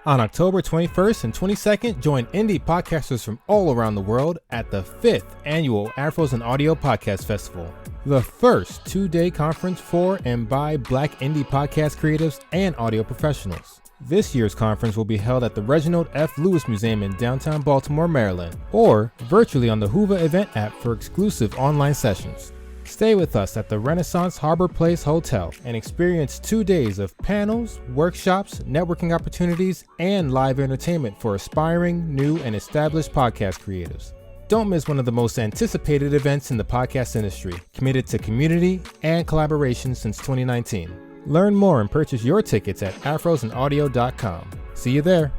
On October 21st and 22nd, join indie podcasters from all around the world at the 5th Annual Afros and Audio Podcast Festival, the first two-day conference for and by Black indie podcast creatives and audio professionals. This year's conference will be held at the Reginald F. Lewis Museum in downtown Baltimore, Maryland, or virtually on the Hoover Event app for exclusive online sessions. Stay with us at the Renaissance Harbor Place Hotel and experience 2 days of panels, workshops, networking opportunities, and live entertainment for aspiring, new, and established podcast creatives. Don't miss one of the most anticipated events in the podcast industry, committed to community and collaboration since 2019. Learn more and purchase your tickets at afrosandaudio.com. See you there.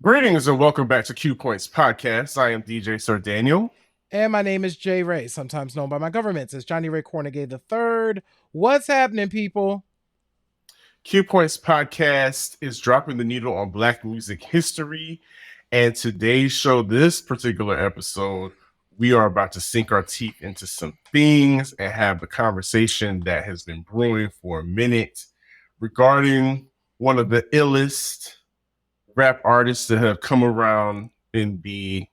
Greetings and welcome back to Q Points Podcast. I am DJ Sir Daniel. And my name is Jay Ray, sometimes known by my government as Johnny Ray Cornegay III. What's happening, people? Q Points Podcast is dropping the needle on Black music history. And today's show, this particular episode, we are about to sink our teeth into some things and have the conversation that has been brewing for a minute regarding one of the illest rap artists that have come around in the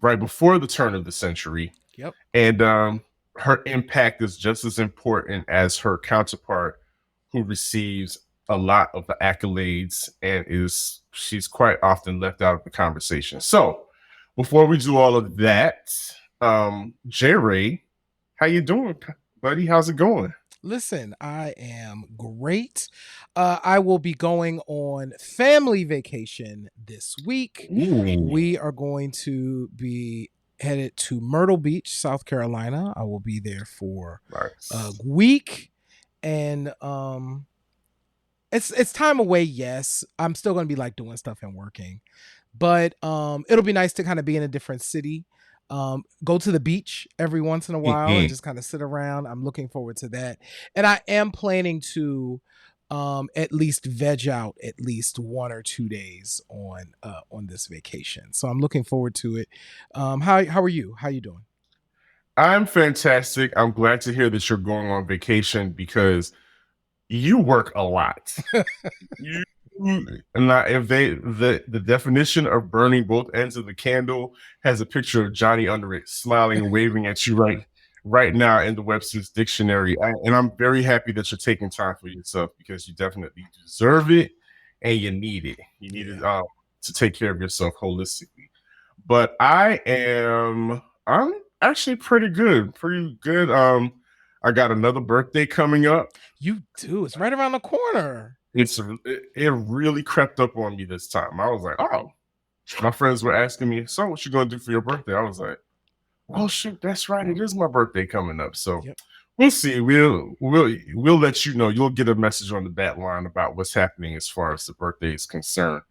right before the turn of the century. Yep. And her impact is just as important as her counterpart, who receives a lot of the accolades and she's quite often left out of the conversation. So before we do all of that, J Ray, how you doing, buddy? How's it going? Listen, I am great. I will be going on family vacation this week. Ooh. We are going to be headed to Myrtle Beach, South Carolina. I will be there for a week. And it's time away, yes. I'm still going to be like doing stuff and working. But it'll be nice to kind of be in a different city. Go to the beach every once in a while and just kind of sit around. I'm looking forward to that. And I am planning to at least veg out at least 1 or 2 days on this vacation. So I'm looking forward to it. How are you? How you doing? I'm fantastic. I'm glad to hear that you're going on vacation because you work a lot. If the definition of burning both ends of the candle has a picture of Johnny under it, smiling and waving at you right now in the Webster's dictionary. And I'm very happy that you're taking time for yourself because you definitely deserve it and you need it. You need it to take care of yourself holistically. But I'm actually pretty good. I got another birthday coming up. You do. It's right around the corner. It really crept up on me this time. I was like, oh, my friends were asking me, so what you gonna do for your birthday? I was like, oh shoot, that's right. It is my birthday coming up. So We'll see. We'll let you know. You'll get a message on the bat line about what's happening as far as the birthday is concerned.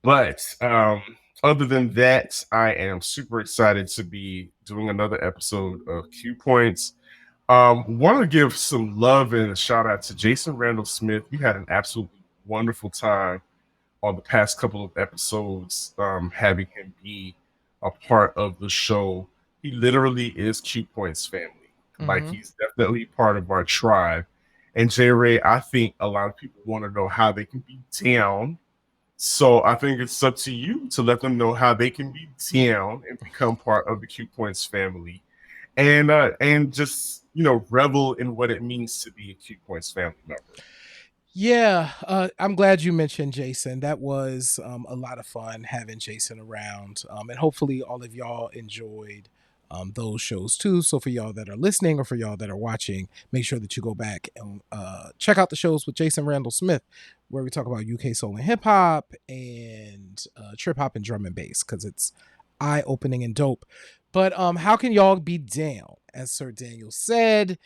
But other than that, I am super excited to be doing another episode of Q Points. Want to give some love and a shout out to Jason Randall Smith. We had an absolutely wonderful time on the past couple of episodes, having him be a part of the show. He literally is Q Points family. Mm-hmm. Like, he's definitely part of our tribe. And J Ray, I think a lot of people want to know how they can be down. So I think it's up to you to let them know how they can be down and become part of the Q Points family. And just, revel in what it means to be a Q Points family member. Yeah, I'm glad you mentioned Jason. That was a lot of fun having Jason around. And hopefully all of y'all enjoyed those shows too. So for y'all that are listening or for y'all that are watching, make sure that you go back and check out the shows with Jason Randall Smith, where we talk about UK soul and hip hop and trip hop and drum and bass, because it's eye-opening and dope. But how can y'all be down? As Sir Daniel said,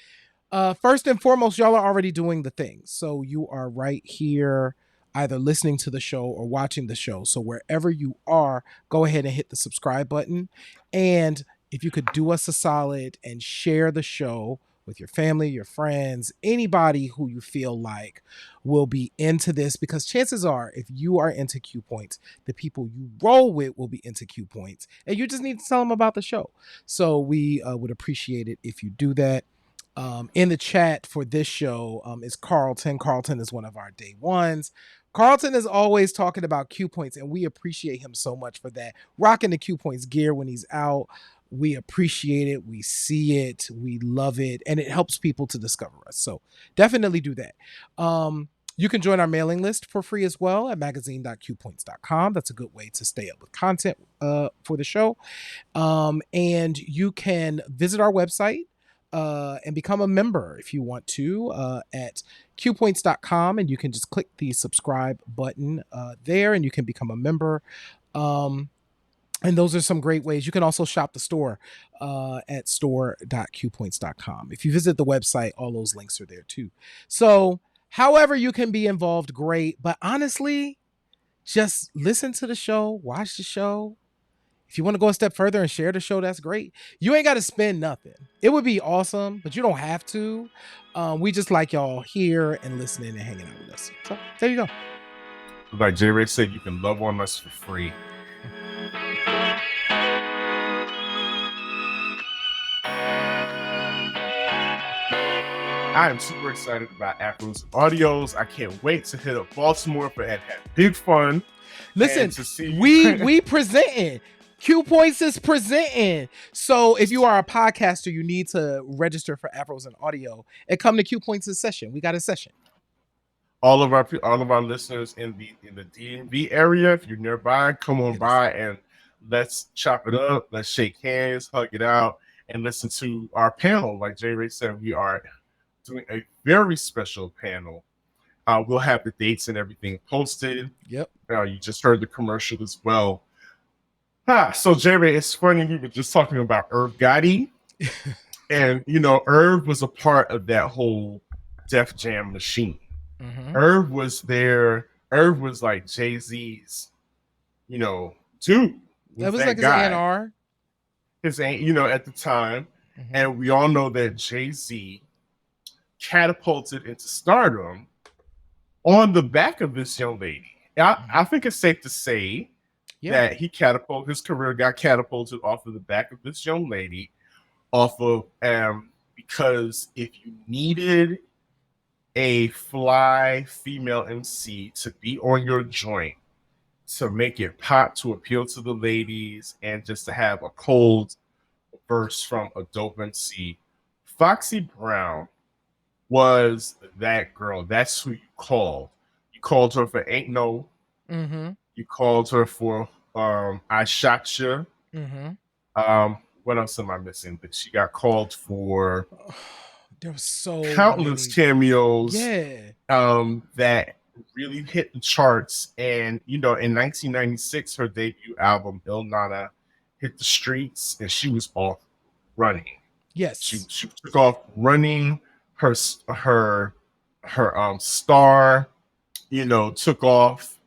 First and foremost, y'all are already doing the things. So you are right here either listening to the show or watching the show. So wherever you are, go ahead and hit the subscribe button. And if you could do us a solid and share the show with your family, your friends, anybody who you feel like will be into this, because chances are, if you are into Q Points, the people you roll with will be into Q Points, and you just need to tell them about the show. So we would appreciate it if you do that. In the chat for this show is Carlton. Carlton is one of our day ones. Carlton is always talking about Q Points, and we appreciate him so much for that. Rocking the Q Points gear when he's out. We appreciate it. We see it. We love it. And it helps people to discover us. So definitely do that. You can join our mailing list for free as well at magazine.qpoints.com. That's a good way to stay up with content for the show. And you can visit our website and become a member if you want to at qpoints.com, and you can just click the subscribe button there and you can become a member. And those are some great ways. You can also shop the store at store.qpoints.com. If you visit the website, all those links are there too. So however you can be involved, great. But honestly, just listen to the show, watch the show. If you want to go a step further and share the show, that's great. You ain't got to spend nothing. It would be awesome, but you don't have to. We just like y'all here and listening and hanging out with us. So there you go. Like J Ray said, you can love on us for free. I am super excited about Afros and Audios. I can't wait to hit up Baltimore for and have big fun. Listen, we presenting. Q Points is presenting. So if you are a podcaster, you need to register for Afros and Audio and come to Q Points' session. We got a session. All of our listeners in the DMV area, if you're nearby, come on by and let's chop it up. Let's shake hands, hug it out, and listen to our panel. Like J Ray said, we are doing a very special panel. We'll have the dates and everything posted. Yep. You just heard the commercial as well. So J Ray, it's funny, we were just talking about Irv Gotti. And Irv was a part of that whole Def Jam machine. Mm-hmm. Irv was there. Irv was like Jay-Z's, dude. That was like his A&R. His at the time. Mm-hmm. And we all know that Jay-Z catapulted into stardom on the back of this young lady. I think it's safe to say that his career got catapulted off of the back of this young lady, because if you needed a fly female MC to be on your joint, to make it pop, to appeal to the ladies, and just to have a cold verse from a dope MC, Foxy Brown was that girl. That's who you called. You called her for Ain't No. Mm-hmm. You called her for I Shot You. Mm-hmm. What else am I missing? But she got called for there was so countless cameos. Yeah. That really hit the charts. And in 1996, her debut album Il Nana hit the streets, and she was off running. Yes. She took off running. Her star, took off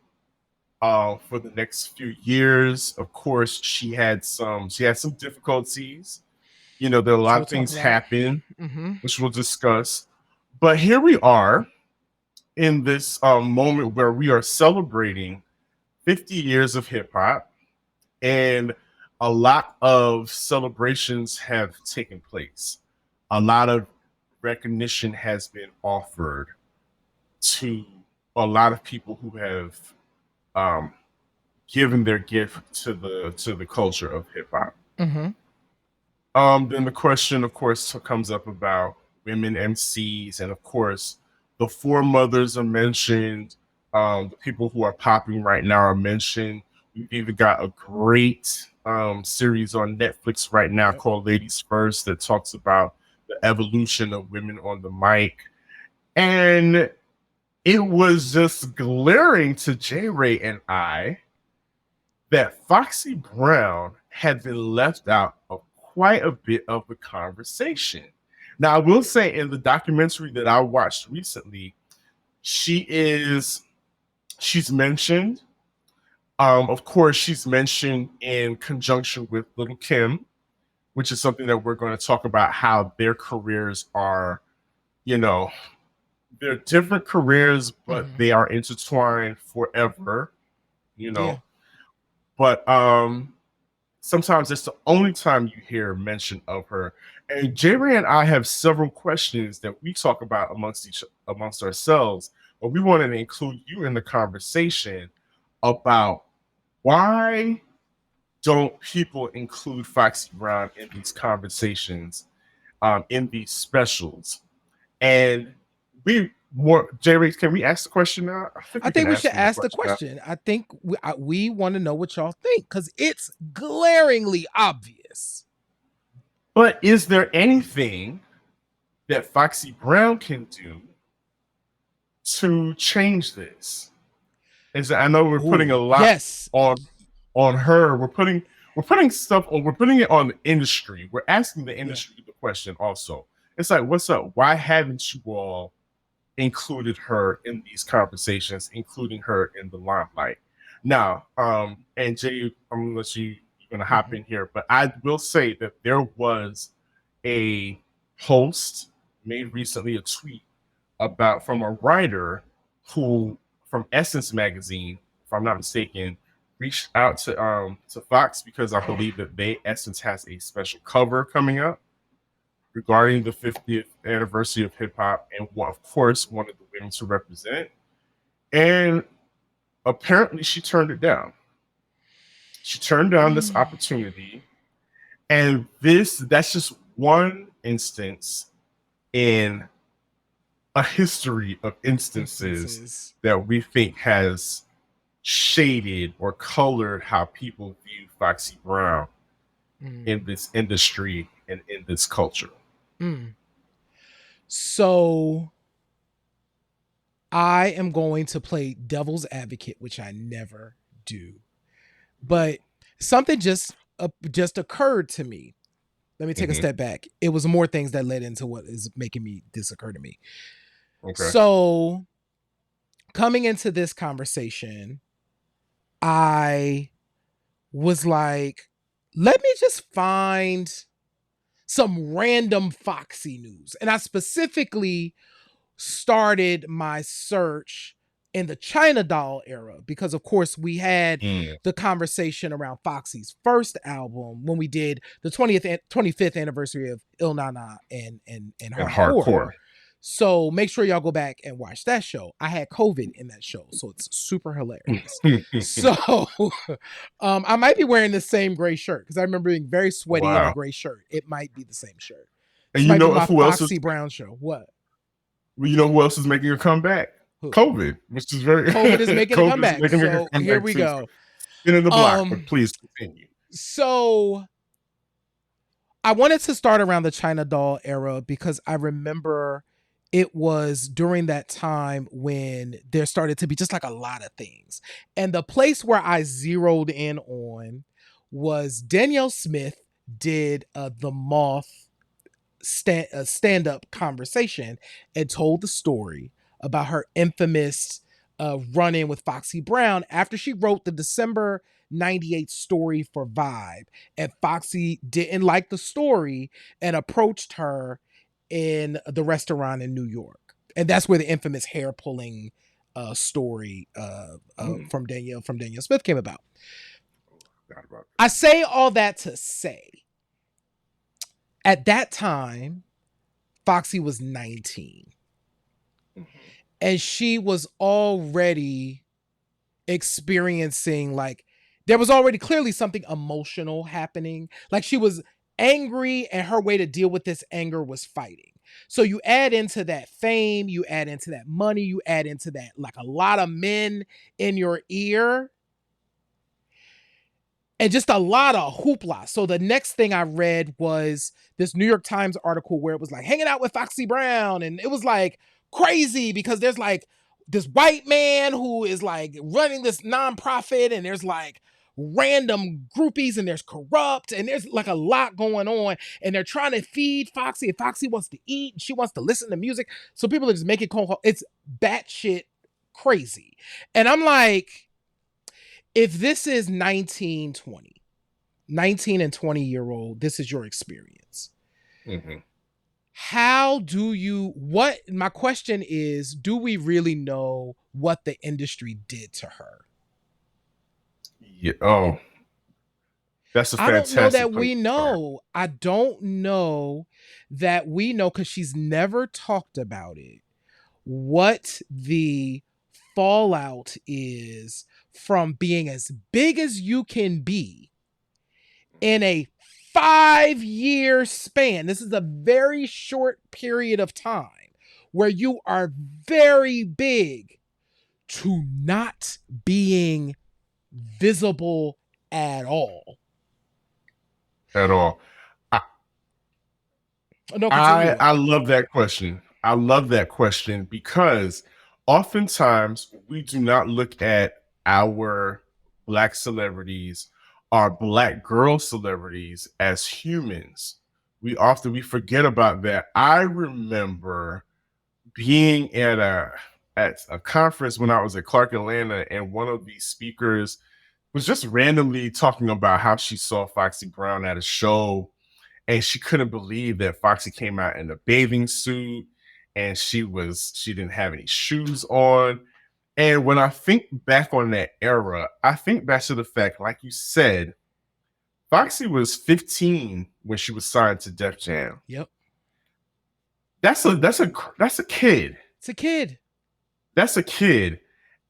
for the next few years. Of course, she had some difficulties. There are a lot of things happen, which we'll discuss. But here we are in this moment where we are celebrating 50 years of hip hop, and a lot of celebrations have taken place. A lot of recognition has been offered to a lot of people who have given their gift to the culture of hip hop. Mm-hmm. Then the question, of course, comes up about women MCs, and of course, the foremothers are mentioned. The people who are popping right now are mentioned. We've even got a great series on Netflix right now called Ladies First that talks about the evolution of women on the mic. And it was just glaring to J Ray and I that Foxy Brown had been left out of quite a bit of the conversation. Now, I will say in the documentary that I watched recently, she's mentioned. Of course, she's mentioned in conjunction with Little Kim, which is something that we're going to talk about, how their careers are, they're different careers, but they are intertwined forever, Yeah. But sometimes it's the only time you hear mention of her. And J-Ray and I have several questions that we talk about amongst ourselves, but we wanted to include you in the conversation about why don't people include Foxy Brown in these conversations, in these specials? And J-Ray, can we ask the question now? I think we should ask the question. I think we want to know what y'all think, because it's glaringly obvious. But is there anything that Foxy Brown can do to change this? I know we're putting a lot on her. We're putting stuff on. We're putting it on the industry. We're asking the industry the question also. It's like, what's up? Why haven't you all included her in these conversations, including her in the limelight? Now, and Jay, I'm gonna let you're gonna hop in here, but I will say that there was a host made recently a tweet from a writer who, from Essence magazine, if I'm not mistaken, reached out to Fox because I believe that Essence has a special cover coming up regarding the 50th anniversary of hip hop, and of course wanted the women to represent. And apparently she turned it down. She turned down this opportunity. And that's just one instance in a history of instances that we think has shaded or colored how people view Foxy Brown in this industry and in this culture. So I am going to play devil's advocate, which I never do. But something just occurred to me. Let me take a step back. It was more things that led into what is making this occur to me. Okay. So coming into this conversation, I was like, let me just find some random Foxy news. And I specifically started my search in the China Doll era, because of course we had the conversation around Foxy's first album when we did the 25th anniversary of Il Na Na and Hardcore. So make sure y'all go back and watch that show. I had COVID in that show, so it's super hilarious. So I might be wearing the same gray shirt because I remember being very sweaty in a gray shirt. It might be the same shirt. And you know who else Foxy Brown show? What? Well, you know who else is making a comeback? Who? COVID, which is very COVID is making a comeback. So here we go. Spin in the block, but please continue. So I wanted to start around the China Doll era because I remember it was during that time when there started to be just like a lot of things. And the place where I zeroed in on was Danielle Smith did the Moth stand-up conversation and told the story about her infamous run-in with Foxy Brown after she wrote the December 98 story for Vibe. And Foxy didn't like the story and approached her in the restaurant in New York. And that's where the infamous hair pulling story from Danielle Smith came about. I say all that to say, at that time, Foxy was 19. And she was already experiencing, like, there was already clearly something emotional happening. Like, she was angry, and her way to deal with this anger was fighting. So you add into that fame, you add into that money, you add into that, like, a lot of men in your ear, and just a lot of hoopla. So the next thing I read was this New York Times article where it was like, hanging out with Foxy Brown. And it was like crazy because there's like this white man who is like running this nonprofit, and there's like random groupies and there's corrupt and there's like a lot going on, and they're trying to feed Foxy, and Foxy wants to eat and she wants to listen to music. So people are just making call. It's batshit crazy. And I'm like, if this is 19 and 20-year-old, this is your experience. Mm-hmm. How do you, my question is, do we really know what the industry did to her? Yeah. Oh, that's a fantastic. I don't know that we know. I don't know that we know, because she's never talked about it, what the fallout is from being as big as you can be in a 5-year span. This is a very short period of time where you are very big to not being visible at all. At all. I love that question. I love that question because oftentimes we do not look at our Black celebrities, our Black girl celebrities, as humans. We forget about that. I remember being at a conference when I was at Clark Atlanta, and one of these speakers was just randomly talking about how she saw Foxy Brown at a show, and she couldn't believe that Foxy came out in a bathing suit and she didn't have any shoes on. And when I think back on that era, I think back to the fact, like you said, Foxy was 15 when she was signed to Def Jam. Yep. That's a kid. It's a kid. That's a kid.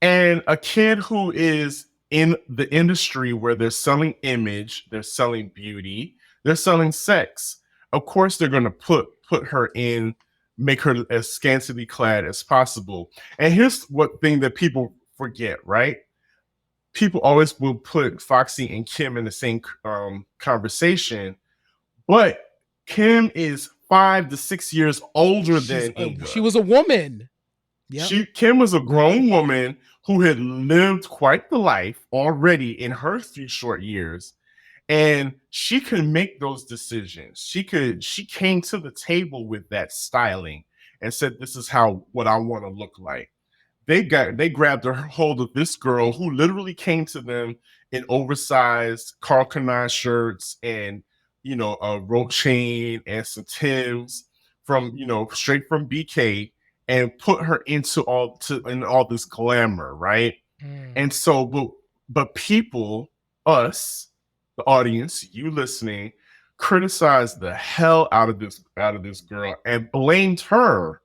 And a kid who is in the industry where they're selling image, they're selling beauty, they're selling sex. Of course, they're going to put her in, make her as scantily clad as possible. And here's what thing that people forget, right? People always will put Foxy and Kim in the same conversation, but Kim is 5 to 6 years older than Inga. She was a woman. Yep. Kim was a grown woman who had lived quite the life already in her 3 short years, and she could make those decisions. She came to the table with that styling and said, "This is what I want to look like." They grabbed a hold of this girl who literally came to them in oversized Karl Kani shirts and, a rope chain and some Timbs from, straight from BK, and put her into all this glamour, right? And so, but people, us, the audience, you listening, criticized the hell out of this girl and blamed her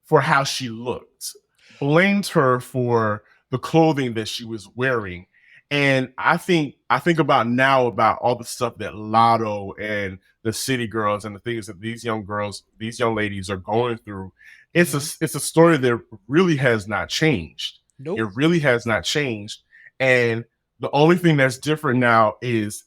for how she looked, blamed her for the clothing that she was wearing. And I think about now about all the stuff that Lotto and the City Girls and the things that these young ladies are going through. It's a story that really has not changed. Nope. It really has not changed. And the only thing that's different now is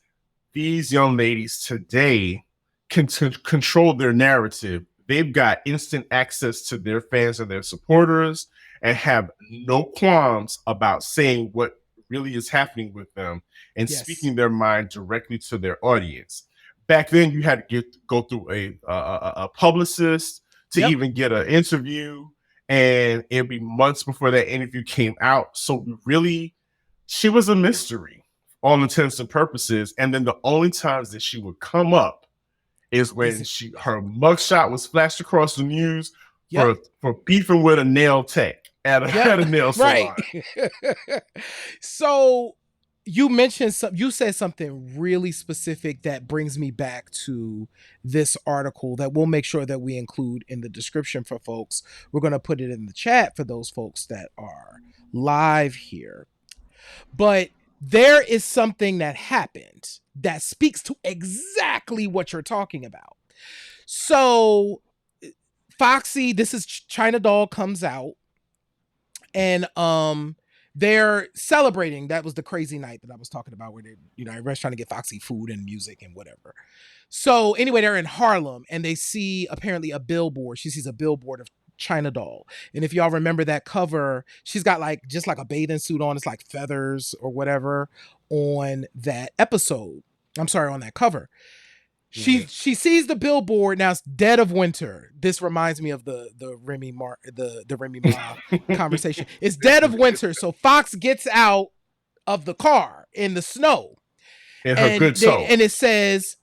these young ladies today can control their narrative. They've got instant access to their fans and their supporters and have no qualms about saying what really is happening with them and speaking their mind directly to their audience. Back then, you had to go through a publicist to even get an interview, and it'd be months before that interview came out. So really, she was a mystery, all intents and purposes. And then the only times that she would come up is when her mugshot was flashed across the news for beefing with a nail tech at a nail salon. Right. So you mentioned you said something really specific that brings me back to this article that we'll make sure that we include in the description for folks. We're going to put it in the chat for those folks that are live here. But there is something that happened that speaks to exactly what you're talking about. So Foxy, this is China Doll, comes out, and they're celebrating. That was the crazy night that I was talking about, where everyone's trying to get Foxy food and music and whatever. So anyway, they're in Harlem and they see apparently a billboard. She sees a billboard of China Doll. And if y'all remember that cover, she's got like just like a bathing suit on. It's like feathers or whatever on that episode. I'm sorry, on that cover. She sees the billboard. Now it's dead of winter. This reminds me of the Remy Ma conversation. It's dead of winter, so Fox gets out of the car in the snow, and it says,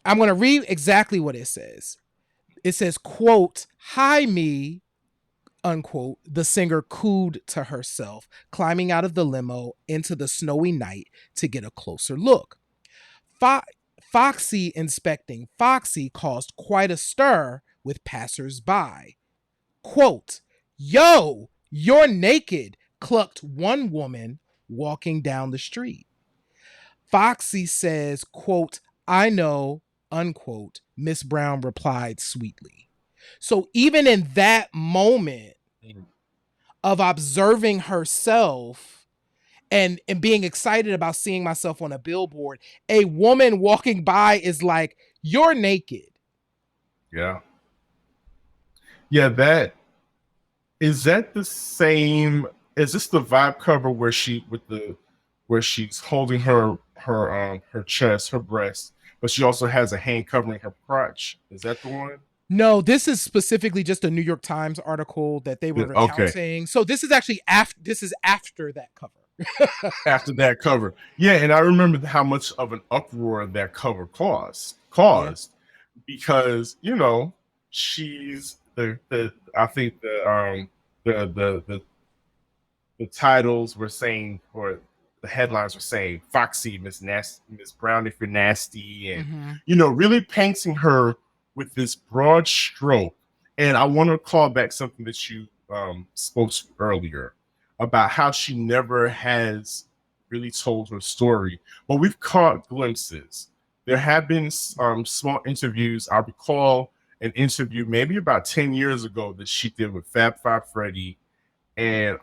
I'm going to read exactly what it says. It says, quote, "Hi me," unquote, the singer cooed to herself, climbing out of the limo into the snowy night to get a closer look. Foxy inspecting Foxy caused quite a stir with passers-by. Quote, "Yo, you're naked," clucked one woman walking down the street. Foxy says, quote, "I know," unquote, Miss Brown replied sweetly. So even in that moment of observing herself and being excited about seeing myself on a billboard, a woman walking by is like, "You're naked." Yeah. Yeah, that the same, is this the vibe cover where she's holding her chest, her breast, but she also has a hand covering her crotch? Is that the one? No, this is specifically just a New York Times article that they were recounting. Okay. So this is actually after that cover. After that cover. Yeah, and I remember how much of an uproar that cover caused because, you know, she's the titles were saying, or the headlines were saying, "Foxy, Miss Brown if you're nasty," and you know, really painting her with this broad stroke. And I want to call back something that you spoke earlier about how she never has really told her story, but we've caught glimpses. There have been small interviews. I recall an interview maybe about 10 years ago that she did with Fab Five Freddy and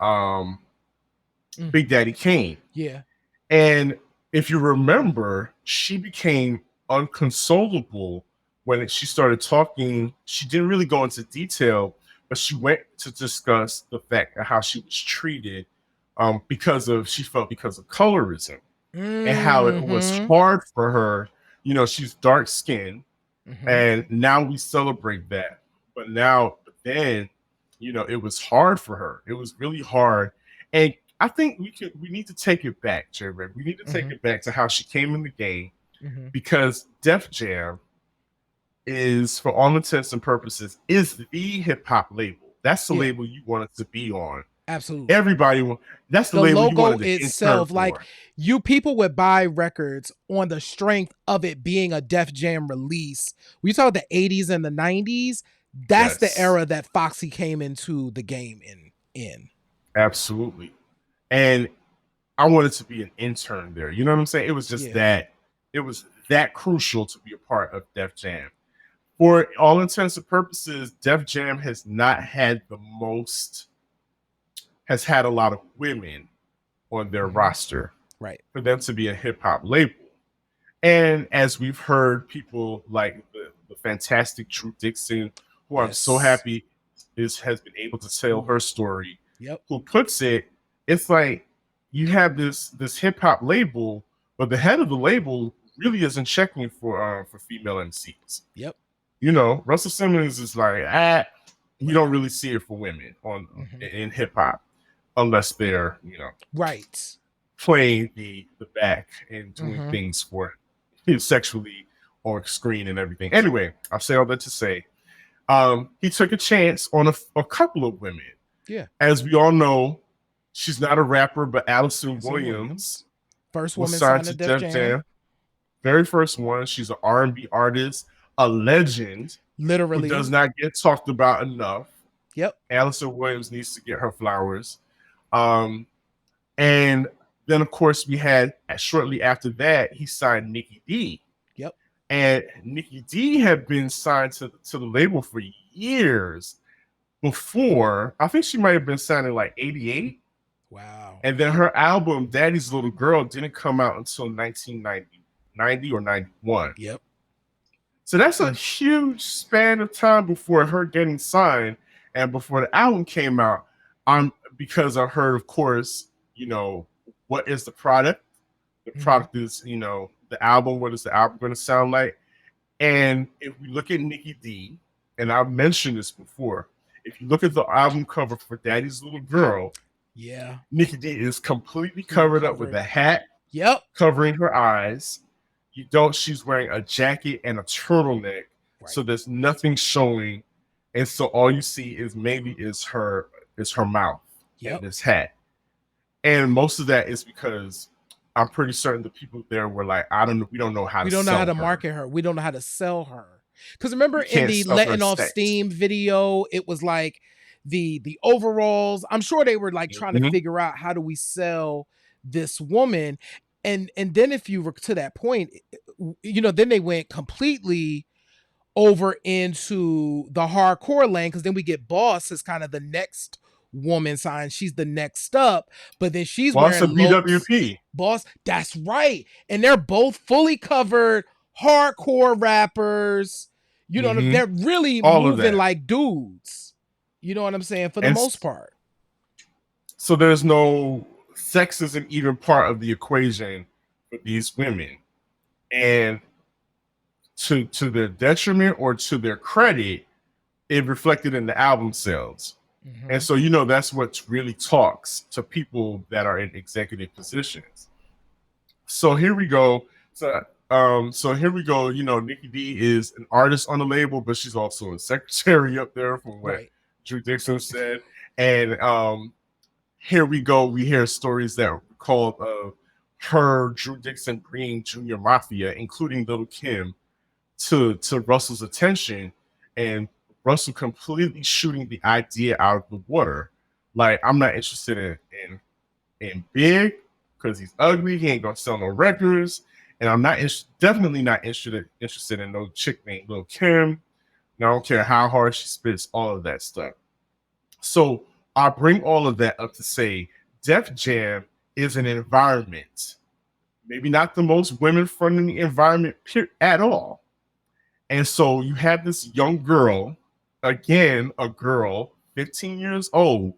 Big Daddy Kane. Yeah. And if you remember, she became unconsolable when she started talking. She didn't really go into detail, but she went to discuss the fact of how she was treated because of colorism and how it was hard for her. You know, she's dark skinned, and now we celebrate that. But then, you know, it was hard for her. It was really hard. And I think we need to take it back, Jerry. We need to take it back to how she came in the game, because Def Jam is, for all intents and purposes, is the hip hop label. That's the label you want it to be on. Absolutely. Everybody, that's the label you wanted to itself. Like, you people would buy records on the strength of it being a Def Jam release. We talk the 80s and the 90s. That's the era that Foxy came into the game in. Absolutely. And I wanted to be an intern there. You know what I'm saying? It was just that crucial to be a part of Def Jam. For all intents and purposes, Def Jam has had a lot of women on their roster, right? For them to be a hip hop label. And as we've heard, people like the fantastic True Dixon, who I'm so happy has been able to tell her story. Yep. Who puts it, it's like you have this hip hop label, but the head of the label really isn't checking for female MCs. Yep. You know, Russell Simmons is like, you don't really see it for women in hip hop unless they're, you know, right, playing the back and doing things for sexually or screen and everything. Anyway, I'll say all that to say, he took a chance on a couple of women. Yeah. As we all know, she's not a rapper, but Allison Williams, first woman signed to Def Jam. Very first one. She's an R&B artist, a legend, literally, who does not get talked about enough. Yep. Allison Williams needs to get her flowers. And then, of course, we had shortly after that, he signed Nikki D. Yep. And Nikki D had been signed to the label for years before. I think she might have been signed in like 88. Wow. And then her album, Daddy's Little Girl, didn't come out until 1990 or 91. Yep. So that's a huge span of time before her getting signed. And before the album came out, because I heard, of course, what is the product? The product is, the album. What is the album going to sound like? And if we look at Nikki D, and I've mentioned this before, if you look at the album cover for Daddy's Little Girl, Nikki D is completely covered up with a hat, covering her eyes. She's wearing a jacket and a turtleneck, so there's nothing showing, and so all you see is her mouth and this hat, and most of that is because I'm pretty certain the people there were like, we don't know how to market her. We don't know how to sell her. Because remember in the Letting Off Steam video, it was like the overalls. I'm sure they were like trying to figure out, how do we sell this woman? And then if you were to that point, then they went completely over into the hardcore lane, because then we get Boss as kind of the next woman sign. She's the next up, but then she's Boss wearing BWP. Boss, that's right. And they're both fully covered hardcore rappers. They're really moving like dudes. You know what I'm saying? For the most part. So there's no sexism even part of the equation for these women. And to their detriment or to their credit, it reflected in the album sales. And so, that's what really talks to people that are in executive positions. So here we go. Here we go. Nikki D is an artist on the label, but she's also a secretary up there, from what Drew Dixon said. And here we go. We hear stories that were called of her, Drew Dixon, bringing Junior Mafia, including Lil' Kim, to Russell's attention, and Russell completely shooting the idea out of the water. Like, I'm not interested in Big because he's ugly. He ain't gonna sell no records, and I'm definitely not interested in no chick named Lil' Kim. And I don't care how hard she spits, all of that stuff. So I bring all of that up to say Def Jam is an environment, maybe not the most women-friendly environment at all. And so you have this young girl, again, a girl, 15 years old,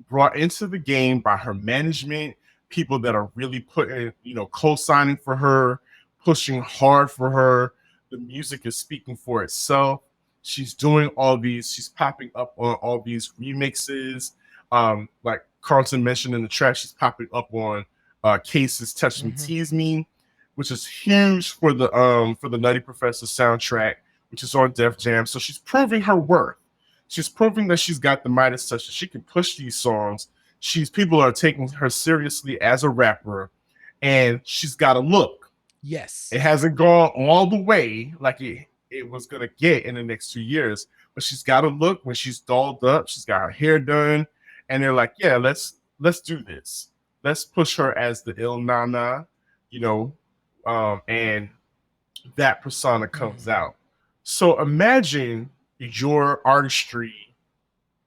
brought into the game by her management, people that are really putting, co-signing for her, pushing hard for her. The music is speaking for itself. She's doing she's popping up on all these remixes. Like Carlton mentioned in the track, she's popping up on Case's Touch Me, Tease Me, which is huge for the Nutty Professor soundtrack, which is on Def Jam. So she's proving her worth. She's proving that she's got the Midas touch, that she can push these songs. People are taking her seriously as a rapper, and she's got a look. Yes. It hasn't gone all the way like it was going to get in the next 2 years, but she's got a look. When she's dolled up, she's got her hair done, and they're like, yeah, let's do this. Let's push her as the Il Nana, and that persona comes out. So imagine your artistry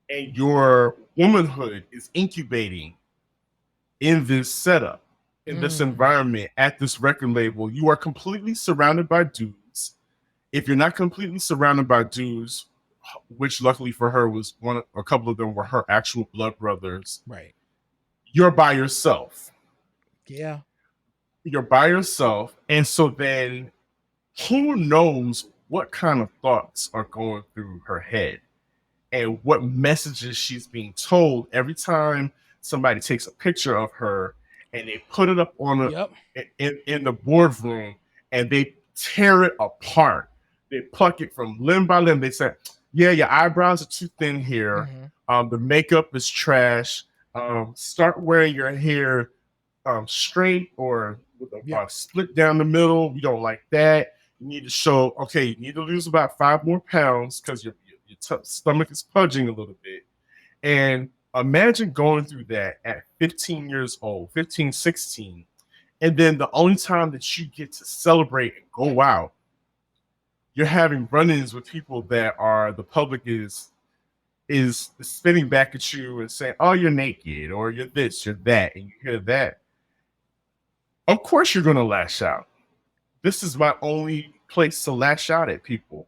and your womanhood is incubating in this setup, in this environment, at this record label. You are completely surrounded by dudes. If you're not completely surrounded by dudes, which luckily for her was a couple of them were her actual blood brothers. Right. You're by yourself. Yeah. You're by yourself. And so then who knows what kind of thoughts are going through her head and what messages she's being told every time somebody takes a picture of her and they put it up on in the boardroom and they tear it apart. They pluck it from limb by limb. They say, yeah, your eyebrows are too thin here. The makeup is trash. Start wearing your hair straight or with a split down the middle. We don't like that. You need to show, you need to lose about 5 more pounds because your stomach is pudging a little bit. And imagine going through that at 15 years old, 15, 16. And then the only time that you get to celebrate and go out, you're having run-ins with people that are, the public is spitting back at you and saying, oh, you're naked, or you're this, you're that, and you hear that. Of course you're going to lash out. This is my only place to lash out at people.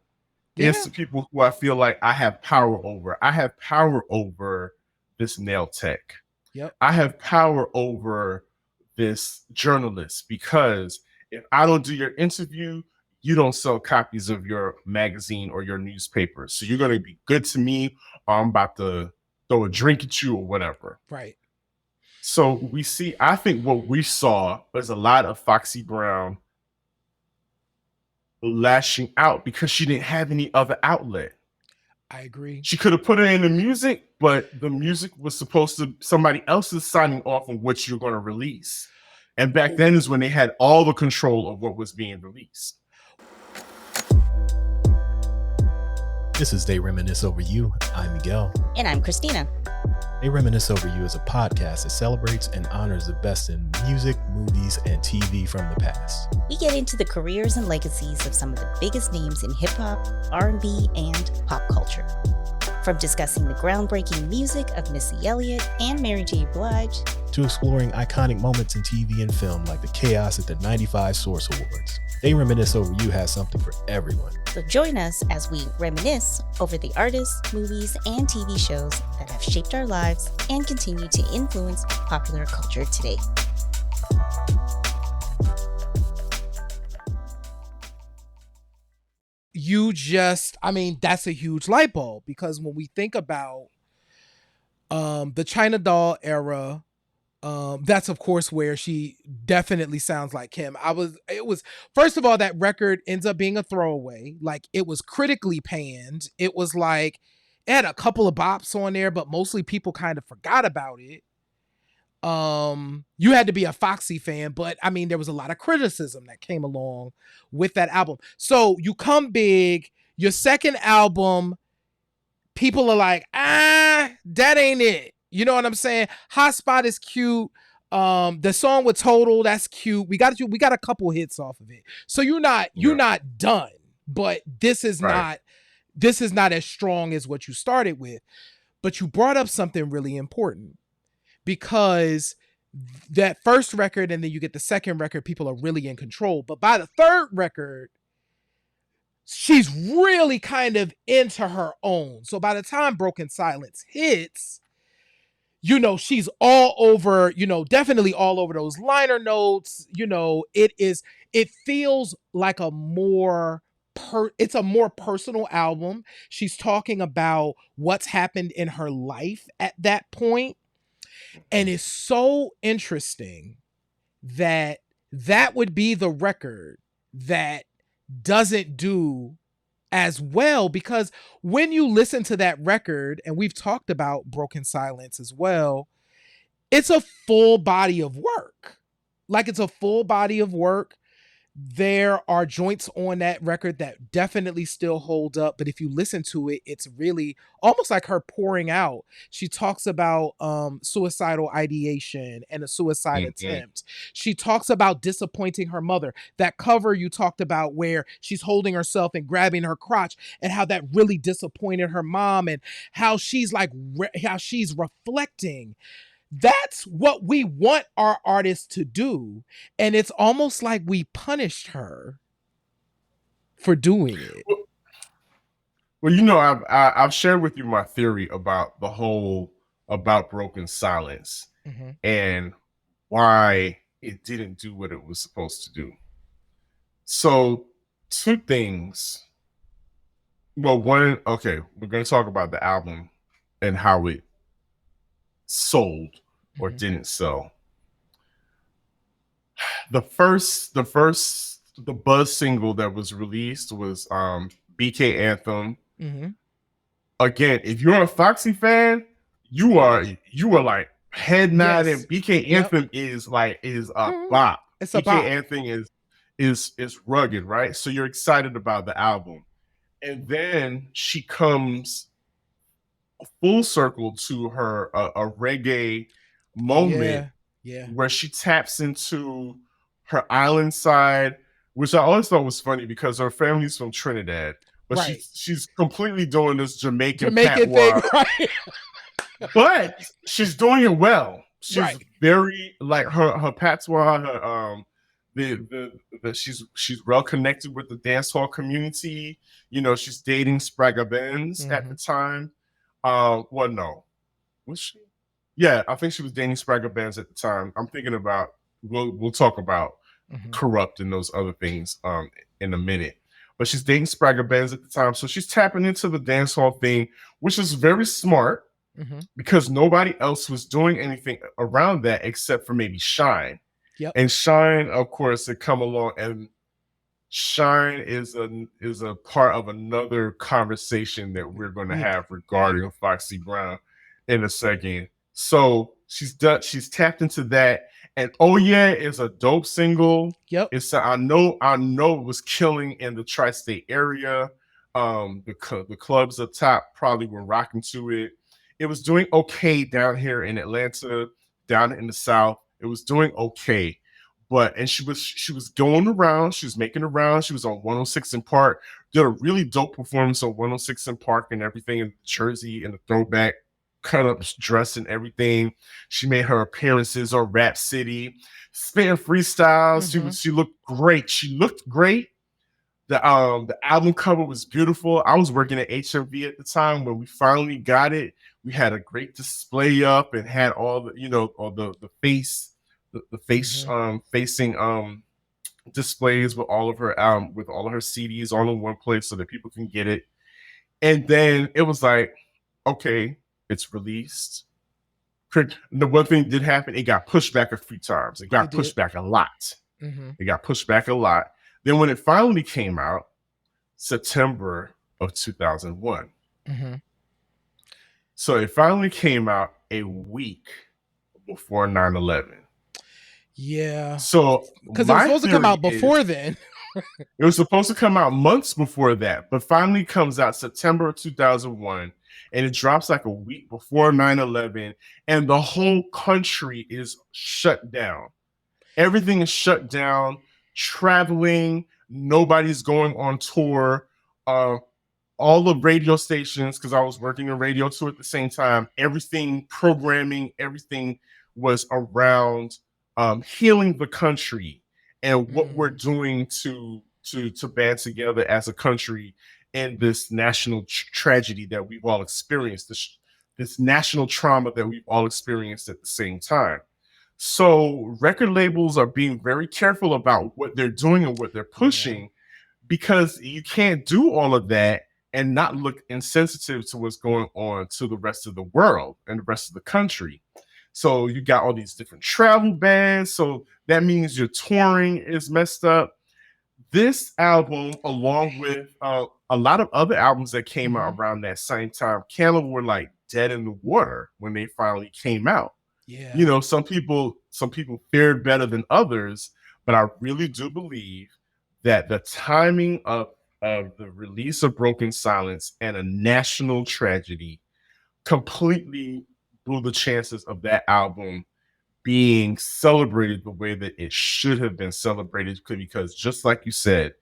It's the people who I feel like I have power over. I have power over this nail tech. Yep. I have power over this journalist because if I don't do your interview, you don't sell copies of your magazine or your newspaper. So you're going to be good to me, or I'm about to throw a drink at you or whatever. Right. So I think what we saw was a lot of Foxy Brown lashing out because she didn't have any other outlet. I agree. She could have put it in the music, but the music was supposed to, somebody else is signing off on what you're going to release. And back then is when they had all the control of what was being released. This is They Reminisce Over You. I'm Miguel. And I'm Christina. They Reminisce Over You is a podcast that celebrates and honors the best in music, movies, and TV from the past. We get into the careers and legacies of some of the biggest names in hip-hop, R&B, and pop culture. From discussing the groundbreaking music of Missy Elliott and Mary J. Blige, to exploring iconic moments in TV and film like the chaos at the 95 Source Awards. They Reminisce Over You has something for everyone. So join us as we reminisce over the artists, movies, and TV shows that have shaped our lives and continue to influence popular culture today. That's a huge light bulb, because when we think about the China Doll era, that's of course where she definitely sounds like Kim. First of all, that record ends up being a throwaway. Like, it was critically panned. It was like, it had a couple of bops on there, but mostly people kind of forgot about it. You had to be a Foxy fan, but I mean, there was a lot of criticism that came along with that album. So you come big, your second album, people are like, that ain't it. You know what I'm saying? Hot Spot is cute. The song with Total, that's cute. We got a couple hits off of it. So you're not done, but this is not as strong as what you started with. But you brought up something really important, because that first record and then you get the second record, people are really in control. But by the third record, she's really kind of into her own. So by the time Broken Silence hits, she's all over, definitely all over those liner notes. It feels like it's a more personal album. She's talking about what's happened in her life at that point. And it's so interesting that would be the record that doesn't do as well, because when you listen to that record, and we've talked about Broken Silence as well, it's a full body of work. There are joints on that record that definitely still hold up, but if you listen to it, it's really almost like her pouring out. She talks about suicidal ideation and a suicide attempt. She talks about disappointing her mother. That cover you talked about where she's holding herself and grabbing her crotch, and how that really disappointed her mom, and how she's how she's reflecting. That's what we want our artists to do. And it's almost like we punished her for doing it. Well, I've shared with you my theory about about Broken Silence and why it didn't do what it was supposed to do. So, two things. Well, one, okay, we're going to talk about the album and how it sold or didn't sell. The buzz single that was released was BK Anthem. Again, if you're a Foxy fan, you are like head nodding. Yes. BK Anthem is a bop. It's a bop. BK Anthem is rugged, right? So you're excited about the album. And then she comes full circle to her a reggae moment where she taps into her island side, which I always thought was funny because her family's from Trinidad, but she's completely doing this Jamaican thing, right? But she's doing it well. She's very, like, her patois, she's well connected with the dancehall community. She's dating Spragga Benz at the time. Well, no, was she? Yeah, I think she was dating Spragga Benz at the time. I'm thinking about. We'll talk about Corrupt and those other things in a minute. But she's dating Spragga Benz at the time, so she's tapping into the dancehall thing, which is very smart because nobody else was doing anything around that except for maybe Shine. Yep. And Shine, of course, had come along, and Shine is a part of another conversation that we're going to have regarding Foxy Brown in a second. So she's tapped into that, and Oh Yeah is a dope single. Yep. I know it was killing in the tri-state area. The clubs up top probably were rocking to it. It was doing okay down here in Atlanta, down in the South. It was doing okay. And she was going around, she was making around, she was on 106 in Park, did a really dope performance on 106 in Park and everything in Jersey in the throwback cut-up dress and everything. She made her appearances on Rap City, spitting freestyles. She looked great. She looked great. The album cover was beautiful. I was working at HMV at the time when we finally got it. We had a great display up and had all the face facing displays with all of her CDs all in one place so that people can get it. And then it was like, okay, it's released. The one thing did happen, it got pushed back a few times. It got pushed back a lot. It got pushed back a lot. Then when it finally came out, September of 2001. So it finally came out a week before 9/11. Yeah. So because it was supposed to come out before then. It was supposed to come out months before that, but finally comes out September of 2001, and it drops like a week before 9/11, and the whole country is shut down. Everything is shut down. Traveling, nobody's going on tour. All the radio stations, because I was working a radio too at the same time, programming, everything was around healing the country and what we're doing to band together as a country in this national tragedy that we've all experienced, this national trauma that we've all experienced at the same time. So record labels are being very careful about what they're doing and what they're pushing, because you can't do all of that and not look insensitive to what's going on to the rest of the world and the rest of the country. So you got all these different travel bans. So that means your touring is messed up. This album, along with a lot of other albums that came out around that same time, kind of were like dead in the water when they finally came out. Yeah. Some people fared better than others, but I really do believe that the timing of the release of Broken Silence and a national tragedy completely blew the chances of that album being celebrated the way that it should have been celebrated, because just like you said,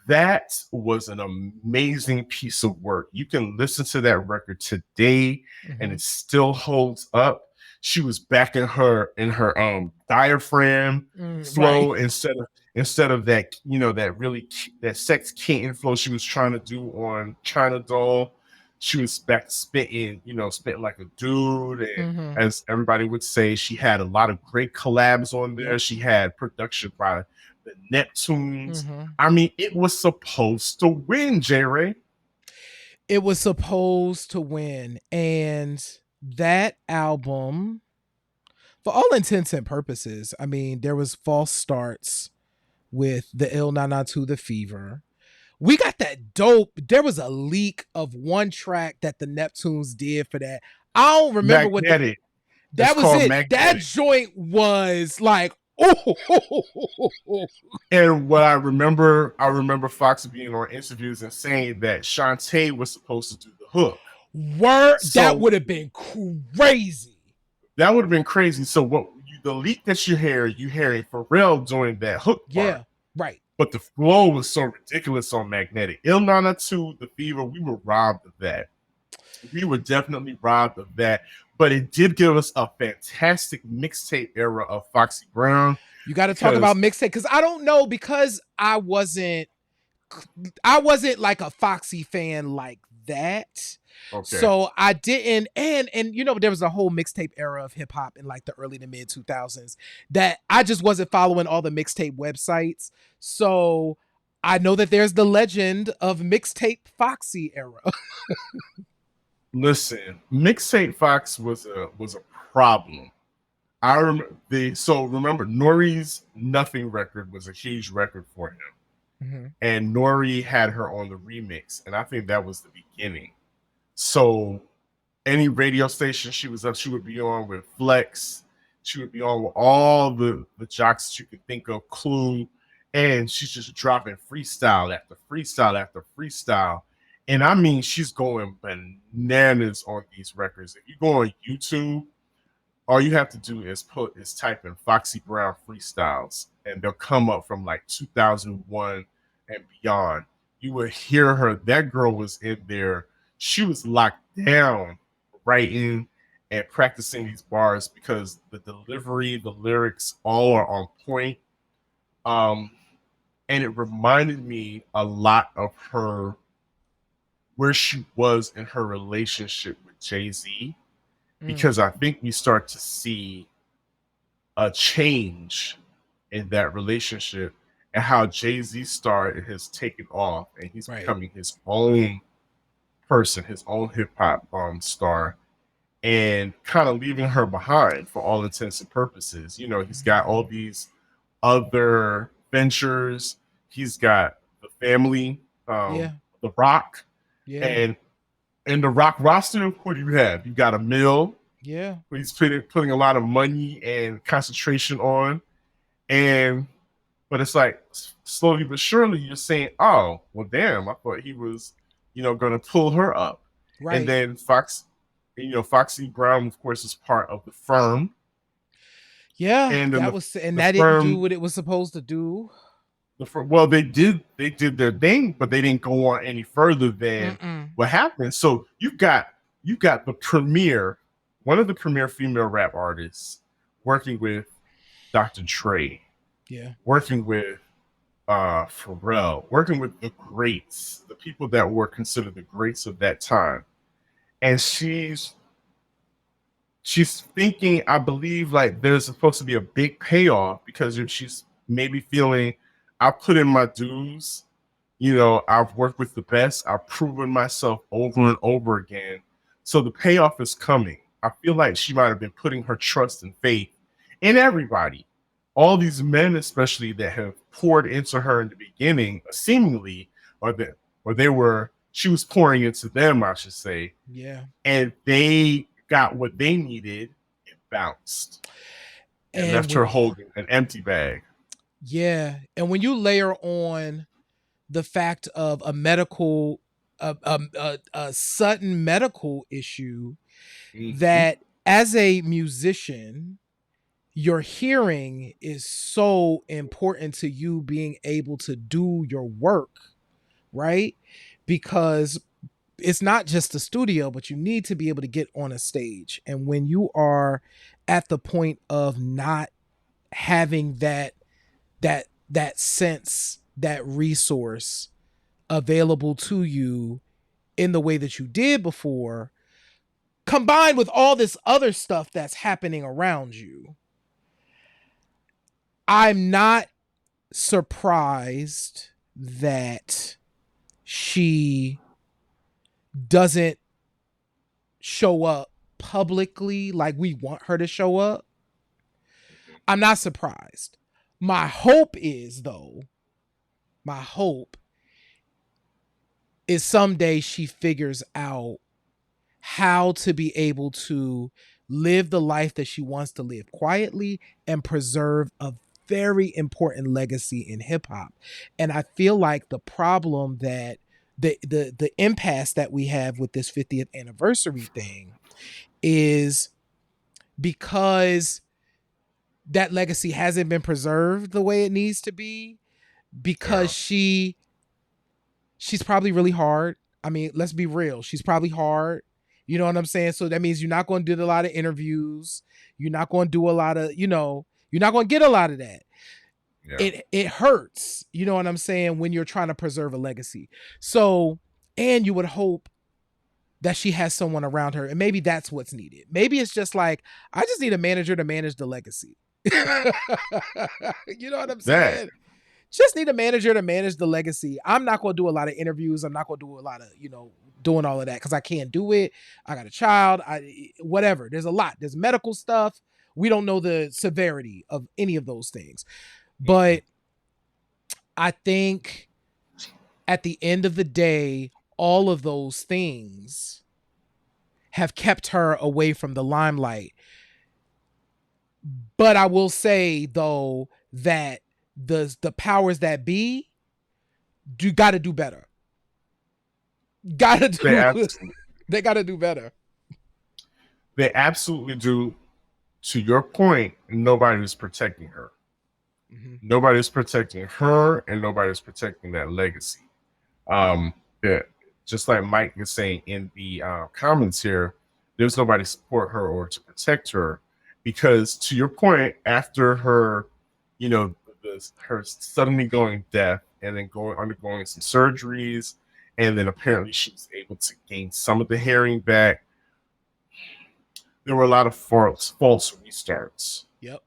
that was an amazing piece of work. You can listen to that record today and it still holds up. She was back in her diaphragm flow, right, instead of that, that Sex Kitten flow she was trying to do on China Doll. She was back spitting like a dude. And as everybody would say, she had a lot of great collabs on there. She had production by the Neptunes. I mean, it was supposed to win, J-Ray. It was supposed to win. And that album, for all intents and purposes, I mean, there was false starts with the Il Na Na To The Fever. We got that dope. There was a leak of one track that the Neptunes did for that. I don't remember Magnetic. That was it. Magnetic. That joint was like, oh. And what I remember Fox being on interviews and saying that Shantae was supposed to do the hook. That would have been crazy. That would have been crazy. So the leak that you hear Pharrell doing that hook part. Yeah, right. But the flow was so ridiculous on Magnetic. Il Na Na To The Fever, we were robbed of that. We were definitely robbed of that. But it did give us a fantastic mixtape era of Foxy Brown. You got to talk about mixtape, because I don't know, because I wasn't like a Foxy fan like that. Okay. So I didn't, and there was a whole mixtape era of hip hop in like the early to mid 2000s that I just wasn't following all the mixtape websites. So I know that there's the legend of mixtape Foxy era. Listen, mixtape Fox was a problem. I remember remember Nori's Nothing record was a huge record for him. Mm-hmm. And Nori had her on the remix, and I think that was the beginning. So any radio station she was up, she would be on with Flex. She would be on with all the jocks that you could think of, Clue, and she's just dropping freestyle after freestyle after freestyle. And I mean, she's going bananas on these records. If you go on YouTube, all you have to do is type in Foxy Brown freestyles, and they'll come up from like 2001 and beyond. You will hear her. That girl was in there. She was locked down, writing and practicing these bars, because the delivery, the lyrics, all are on point. And it reminded me a lot of her, where she was in her relationship with Jay-Z, because I think we start to see a change in that relationship, and how Jay-Z started has taken off, and he's becoming his own person, his own hip-hop star, and kind of leaving her behind for all intents and purposes. He's got all these other ventures. He's got the family, The Rock, and the Rock roster. What do you have? You got a Mill, who he's putting a lot of money and concentration on, but it's like slowly but surely you're saying, oh, well, damn, I thought he was, going to pull her up. Right. And then Foxy Brown, of course, is part of the Firm. Yeah, and that didn't do what it was supposed to do. Well, they did their thing, but they didn't go on any further than what happened. So you've got the premier, one of the premier female rap artists, working with Dr. Dre. Yeah. Working with Pharrell, working with the greats, the people that were considered the greats of that time. And she's thinking, I believe, like there's supposed to be a big payoff, because she's maybe feeling, I've put in my dues, I've worked with the best, I've proven myself over and over again. So the payoff is coming. I feel like she might have been putting her trust and faith in everybody. All these men, especially, that have poured into her in the beginning, seemingly, she was pouring into them, I should say. Yeah. And they got what they needed, it bounced. And left her holding an empty bag. Yeah. And when you layer on the fact of a sudden medical issue, that as a musician, your hearing is so important to you being able to do your work, right? Because it's not just the studio, but you need to be able to get on a stage. And when you are at the point of not having that sense, that resource available to you in the way that you did before, combined with all this other stuff that's happening around you, I'm not surprised that she doesn't show up publicly like we want her to show up. I'm not surprised. My hope is someday she figures out how to be able to live the life that she wants to live quietly and preserve a very important legacy in hip hop. And I feel like the problem that the impasse that we have with this 50th anniversary thing is because that legacy hasn't been preserved the way it needs to be, because she's probably really hard. I mean, let's be real. She's probably hard. You know what I'm saying? So that means you're not going to do a lot of interviews. You're not going to do a lot of, you're not going to get a lot of that. it hurts. You know what I'm saying? When you're trying to preserve a legacy. So, and you would hope that she has someone around her, and maybe that's what's needed. Maybe it's just like, I just need a manager to manage the legacy. You know what I'm saying? Just need a manager to manage the legacy. I'm not going to do a lot of interviews. I'm not going to do a lot of, doing all of that because I can't do it. I got a child. Whatever. There's a lot. There's medical stuff. We don't know the severity of any of those things. But I think at the end of the day, all of those things have kept her away from the limelight. But I will say, though, that the powers that be got to do better. They got to do better. They absolutely do. To your point, nobody's protecting her. Mm-hmm. Nobody's protecting her, and nobody's protecting that legacy. Just like Mike is saying in the comments here, there's nobody to support her or to protect her, because to your point, after her, her suddenly going deaf and then undergoing some surgeries, and then apparently she was able to gain some of the hearing back, there were a lot of false restarts. Yep.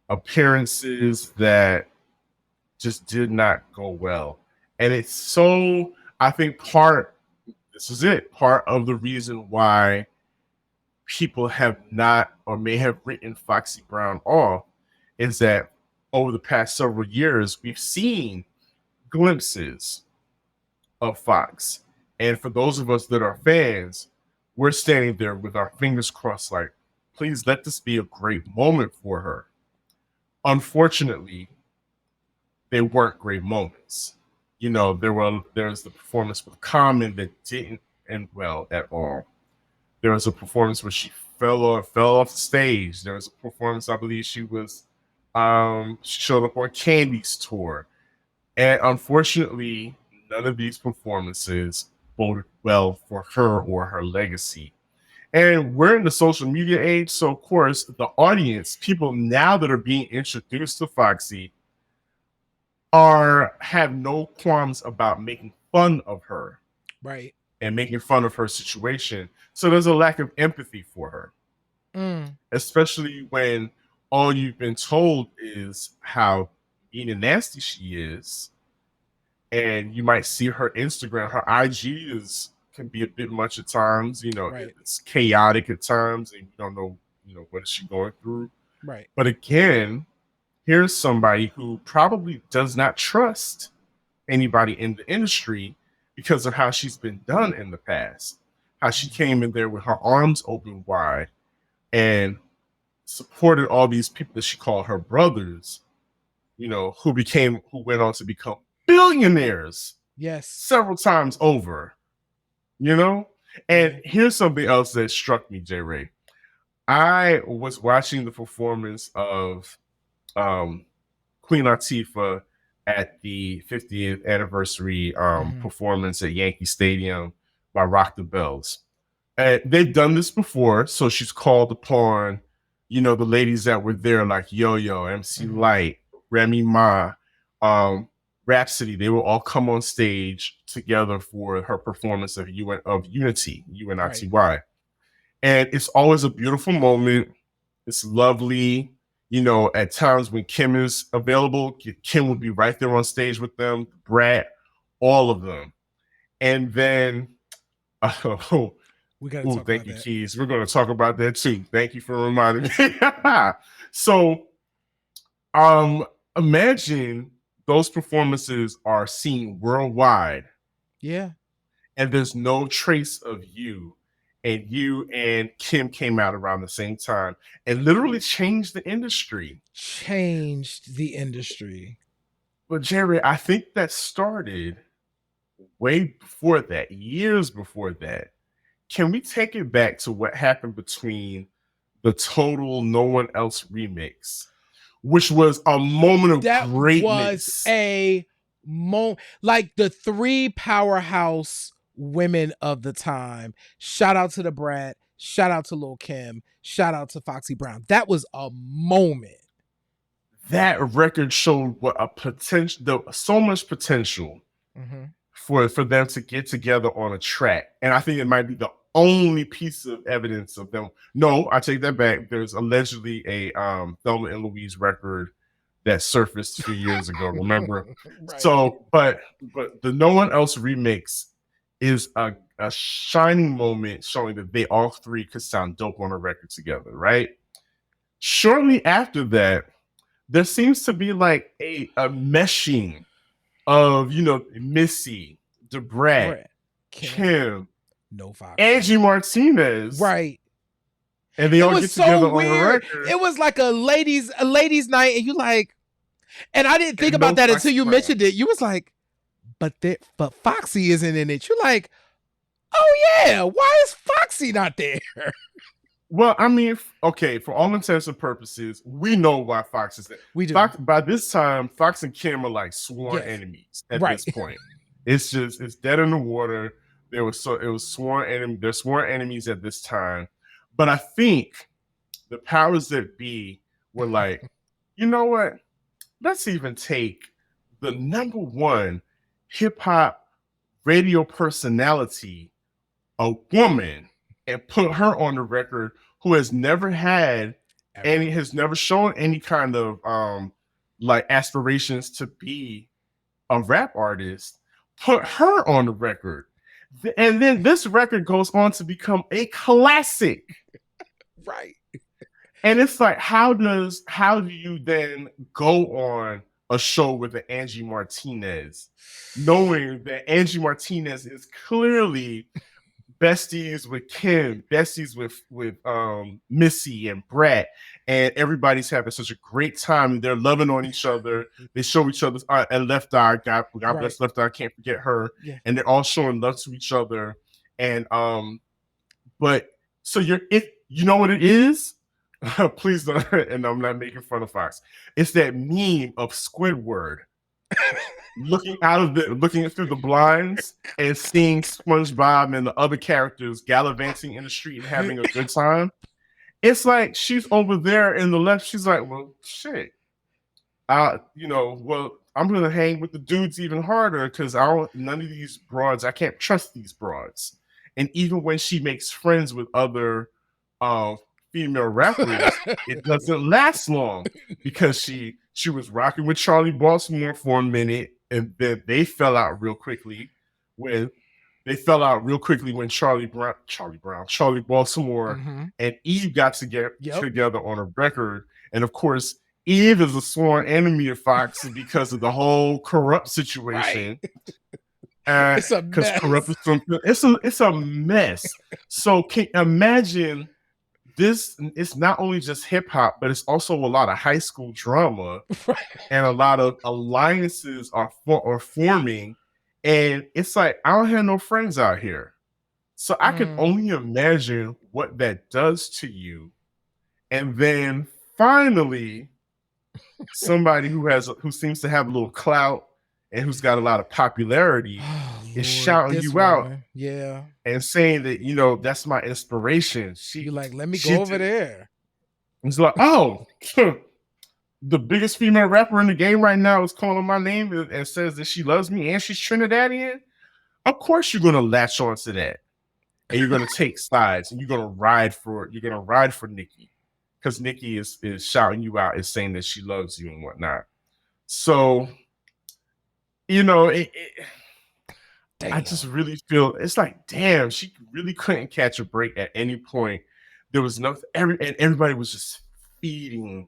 Appearances that just did not go well. And it's so, I think part of the reason why people have not or may have written Foxy Brown off is that over the past several years, we've seen glimpses of Fox. And for those of us that are fans, we're standing there with our fingers crossed like, please let this be a great moment for her. Unfortunately, they weren't great moments. There's the performance with Common that didn't end well at all. There was a performance where she fell off the stage. There was a performance, I believe she showed up on Candy's tour. And unfortunately, none of these performances boded well for her or her legacy. And we're in the social media age, so of course, the audience, people now that are being introduced to Foxy, have no qualms about making fun of her. Right. And making fun of her situation. So there's a lack of empathy for her. Especially when all you've been told is how mean and nasty she is. And you might see her Instagram, her IG can be a bit much at times. Right. It's chaotic at times, and you don't know, what is she going through. Right. But again, here's somebody who probably does not trust anybody in the industry because of how she's been done in the past. How she came in there with her arms open wide and supported all these people that she called her brothers, who went on to become billionaires. Yes. Several times over. And here's something else that struck me, J. Ray. I was watching the performance of Queen Latifah at the 50th anniversary performance at Yankee Stadium by Rock the Bells. And they've done this before, so she's called upon, the ladies that were there, like Yo-Yo, MC Light, Remy Ma, Rhapsody. They will all come on stage together for her performance of Unity, UNITY. Right. And it's always a beautiful moment. It's lovely. At times when Kim is available, Kim will be right there on stage with them, Brat, all of them. And then, we got to talk thank about you, that. Keys. We're going to talk about that too. Thank you for reminding me. So, imagine those performances are seen worldwide. Yeah. And there's no trace of you. And you and Kim came out around the same time and literally changed the industry. But Jerry, I think that started way before that, years before that. Can we take it back to what happened between the Total No One Else remix, which was a moment of greatness? That was a moment, like the three powerhouse women of the time. Shout out to the Brat, shout out to Lil' Kim, shout out to Foxy Brown. That was a moment. that record showed what a potential, so much potential for them to get together on a track. And I think it might be the only piece of evidence of them. No, I take that back. There's allegedly a Thelma and Louise record that surfaced a few years ago. Remember? Right. So, but the No One Else remix is a shining moment showing that they all three could sound dope on a record together, right? Shortly after that, there seems to be like a meshing of, Missy, Debrat, Kim, no Foxy, Angie Martinez, right? And they all get together on a record. It was like a ladies' night, and you like, and I didn't think about that until you mentioned it. You was like, but Foxy isn't in it. You're like, oh yeah, why is Foxy not there? Well, I mean, okay, for all intents and purposes, we know why Fox is there. We do. By this time, Fox and Kim are like sworn enemies at this point. It's dead in the water. It was sworn enemy. They're sworn enemies at this time. But I think the powers that be were like, you know what? Let's even take the number one hip hop radio personality, a woman, and put her on the record, who has never had has never shown any kind of like aspirations to be a rap artist. Put her on the record. And then this record goes on to become a classic. Right. And it's like, how do you then go on a show with an Angie Martinez, knowing that Angie Martinez is clearly besties with Kim, besties with Missy and Brat, and everybody's having such a great time. They're loving on each other. They show each other's and Left Eye. God bless Left Eye. Can't forget her. Yeah. And they're all showing love to each other. And but so you know what it is? Please don't. And I'm not making fun of Fox. It's that meme of Squidward looking through the blinds and seeing SpongeBob and the other characters gallivanting in the street and having a good time. It's like she's over there in the left. She's like, well, shit. I'm gonna hang with the dudes even harder because none of these broads. I can't trust these broads. And even when she makes friends with other female rappers, it doesn't last long because she was rocking with Charlie Baltimore for a minute, and then they fell out real quickly when Charlie Baltimore and Eve got together on a record. And of course, Eve is a sworn enemy of Fox because of the whole corrupt situation. It's a mess. It's a mess. So can imagine this? It's not only just hip hop, but it's also a lot of high school drama, and a lot of alliances are forming. And it's like, I don't have no friends out here. So I can only imagine what that does to you. And then finally, somebody who seems to have a little clout and who's got a lot of popularity is shouting you out. Yeah. And saying that, that's my inspiration. You're like, let me go over there. It's like, oh, the biggest female rapper in the game right now is calling my name and says that she loves me and she's Trinidadian. Of course you're gonna latch on to that. And you're gonna take sides and you're gonna ride for Nikki. Because Nikki is shouting you out and saying that she loves you and whatnot. So, I just really feel it's like, damn, she really couldn't catch a break at any point. There was everybody was just feeding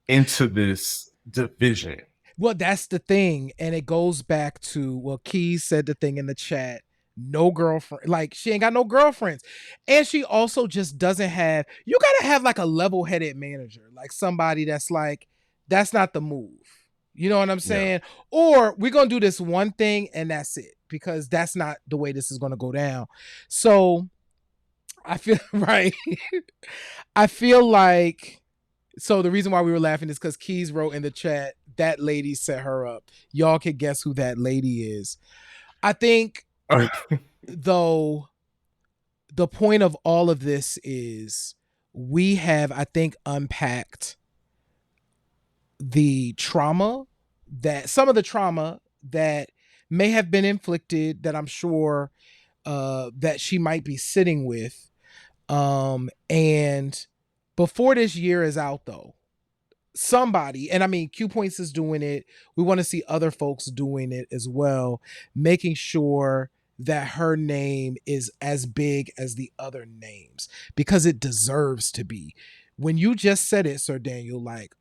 into this division. Well, that's the thing. And it goes back to, Keys said the thing in the chat, no girlfriend, like she ain't got no girlfriends. And she also just doesn't have, you gotta have like a level-headed manager, like somebody that's like, that's not the move. You know what I'm saying? Yeah. Or we're gonna do this one thing and that's it, because that's not the way this is gonna go down. So I feel I feel like, so the reason why we were laughing is because Keys wrote in the chat, that lady set her up. Y'all can guess who that lady is. I think, though, the point of all of this is we have, I think, unpacked the trauma some of the trauma that may have been inflicted, that I'm sure that she might be sitting with. And before this year is out, though, somebody, and I mean, Q Points is doing it. We want to see other folks doing it as well, making sure that her name is as big as the other names, because it deserves to be. When you just said it, Sir Daniel, like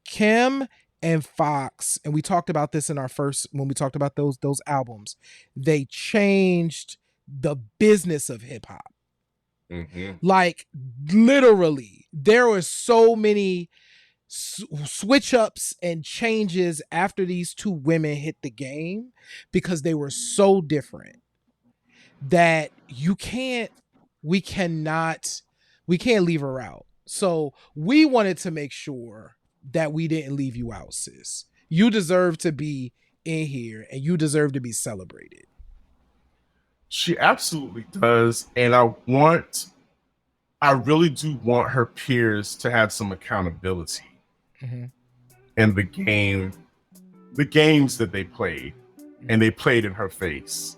Kim and Fox, and we talked about this in our first, when we talked about those albums, they changed the business of hip hop. Like literally, there were so many switch ups and changes after these two women hit the game, because they were so different that we can't leave her out. So we wanted to make sure that we didn't leave you out, sis. You deserve to be in here, and you deserve to be celebrated. She absolutely does. And I really do want her peers to have some accountability in the games that they played, and they played in her face.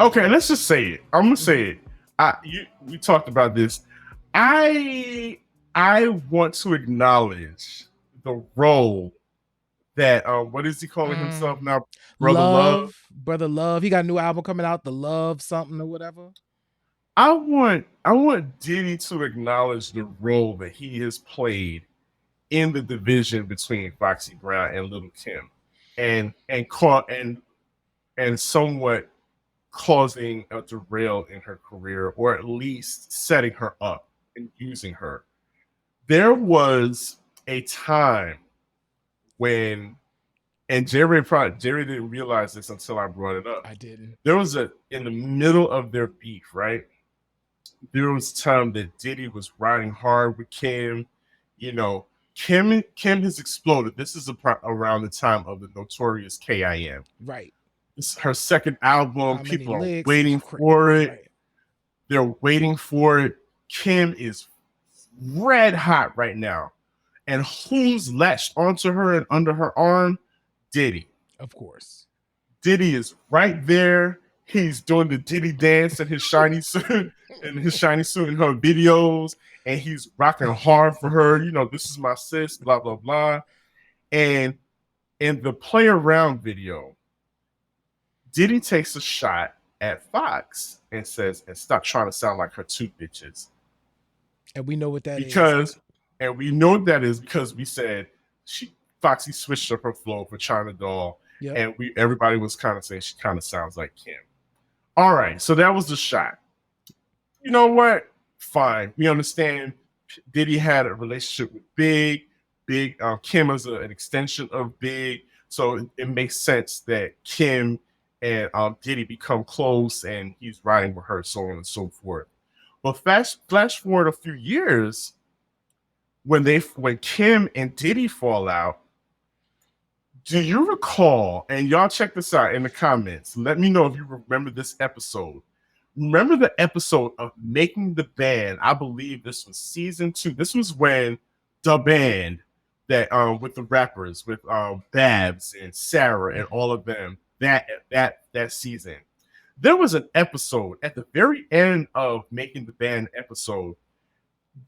Okay, let's just say it. I'm gonna say it. We talked about this. I want to acknowledge the role that what is he calling himself now? Brother Love. Brother Love. He got a new album coming out, The Love something or whatever. I want Diddy to acknowledge the role that he has played in the division between Foxy Brown and Little Kim, and somewhat causing a derail in her career, or at least setting her up and using her. There was a time when, and Jerry didn't realize this until I brought it up. I didn't. There was in the middle of their beef, right? There was a time that Diddy was riding hard with Kim. You know, Kim has exploded. This is around the time of the notorious KIM. Right. It's her second album. People are waiting for it. Right. They're waiting for it. Kim is red hot right now. And who's latched onto her and under her arm? Diddy. Of course. Diddy is right there. He's doing the Diddy dance in his shiny suit, in her videos, and he's rocking hard for her. You know, this is my sis, blah, blah, blah. And in the Play Around video, Diddy takes a shot at Fox and says, and stop trying to sound like her two bitches. And we know what that is. And we know what that is because we said Foxy switched up her flow for China Doll. Yep. And everybody was kind of saying she kind of sounds like Kim. All right, so that was the shot. You know what? Fine. We understand Diddy had a relationship with Big. Kim is an extension of Big. So it makes sense that Kim and Diddy become close and he's riding with her, so on and so forth. But flash forward a few years, when Kim and Diddy fall out, do you recall, and y'all check this out in the comments, let me know if you remember this episode. Remember the episode of Making the Band? I believe this was season 2. This was when the band that with the rappers, with Babs and Sarah and all of them, that season. There was an episode at the very end of Making the Band episode.